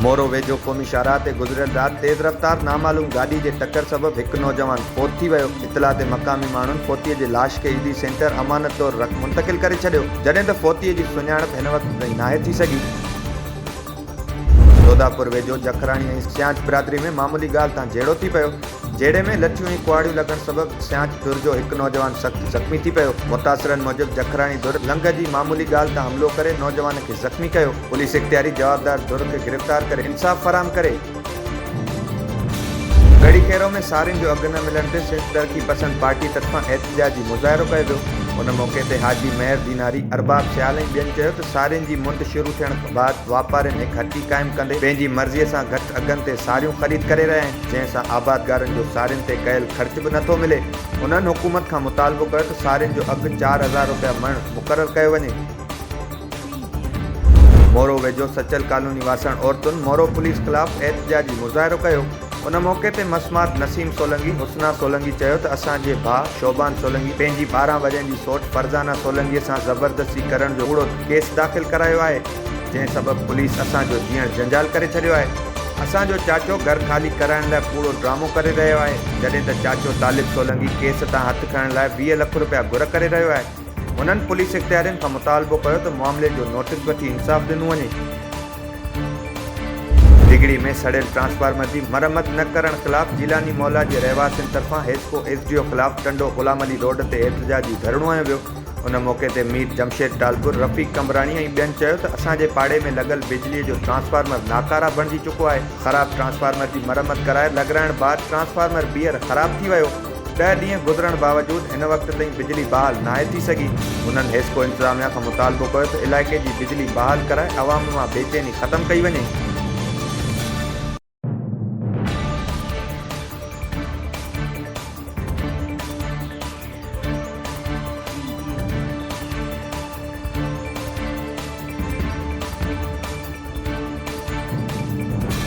मोरो वेझो क़ौमी शाहराह ते गुज़िरियल राति तेज़ रफ़्तार नामालूम गाॾी जे टक्कर सबबि हिकु नौजवान फ़ौत थी वियो। इतला ते मक़ामी माण्हुनि फ़ौतीअ जे लाश खे ईदी सेंटर अमानत तौरु मुंतक़िल करे छॾियो, जॾहिं त फ़ौतीअ जी सुञाणप हिन वक़्तु ताईं नाहे थी सघी। जोधापुर वेझो जखराणी ऐं सियांच बिरादरी में मामूली ॻाल्हि तां जहिड़ो थी पियो। जहिड़े में लठियूं ऐं कुआड़ियूं लॻण सबबि सियांच धुर जो हिकु नौजवान सख़्तु ज़ख़्मी थी पियो। मुतासिरनि मूजिबि जखराणी धुर लंघ जी मामूली ॻाल्हि तां हमिलो करे नौजवान खे ज़ख़्मी कयो। पुलिस इख़्तियारी जवाबदार धुर खे गिरफ़्तार करे इंसाफ़ फराहम करे। गढ़ी खेरो में सारियुनि जो अघु न मिलण ते सिंध तरक़ी पसंद पार्टी तरफ़ां एहतिजाजी मुज़ाहिरो कयो वियो। उन मौक़े ते हाजी महर दीनारी, अरबाब सियाल ऐं ॿियनि चयो त सारियुनि जी मुंद शुरू थियण खां बाद वापारियुनि हिकु हटी क़ाइमु कंदे पंहिंजी मर्ज़ीअ सां घटि अघनि ते सारियूं ख़रीद करे रहिया आहिनि, जंहिंसां आबादगारनि जो सारियुनि ते कयल ख़र्च बि नथो मिले। उन्हनि हुकूमत खां मुतालबो कयो त सारियुनि जो अघु 4,000 रुपया मण मुक़ररु कयो वञे। मोरो वेझो सचल कॉलोनी वासण औरतुनि मोरो पुलिस ख़िलाफ़ एहतिजाजी मुज़ाहिरो कयो। उन मौक़े ते मसमात नसीम सोलंगी, हुस्ना सोलंगी चयो त असांजे भाउ शोबान सोलंगी पंहिंजी 12 वरहनि जी सौट फरज़ाना सोलंगीअ सां ज़बरदस्ती करण जो कूड़ो केस दाख़िल करायो आहे, जंहिं सबबि पुलिस असांजो जीअण जंजाल करे छॾियो आहे। असांजो चाचो घर ख़ाली कराइण लाइ पूरो ड्रामो करे रहियो आहे, जॾहिं त चाचो तालिब सोलंगी केस तां हथु खणण लाइ 20 लख रुपया घुर करे रहियो आहे। उन्हनि पुलिस इख़्तियारियुनि खां मुतालबो कयो त मामले जो नोटिस वठी इंसाफ़ ॾिनो वञे। डिगड़ी में सड़ियल ट्रांसफार्मर जी मरम्मत न करण ख़िलाफ़ जिलानी मौला जे रहवासियुनि तरफ़ां हेस्को एसडीओ ख़िलाफ़ टंडो गुलाम अली रोड ते एहतिजाजी धरणो हयो वियो। उन मौक़े ते मीर जमशेद टालपुर, रफ़ीक कमरानी ऐं ॿियनि चयो त असांजे पाड़े में लॻल बिजलीअ जो ट्रांसफार्मर नाकारा बणिजी चुको आहे। ख़राब ट्रांसफार्मर जी मरम्मत कराए लॻाइण बाद ट्रांसफार्मर ॿीहर ख़राब थी वियो। 10 ॾींहं गुज़रण बावजूद हिन वक़्त ताईं बिजली बहाल नाहे थी सघी। उन्हनि हेस्को इंतिज़ामिया खां मुतालबो कयो त इलाइक़े जी बिजली बहाल कराए अवाम मां बेचैनी ख़तमु कई वञे।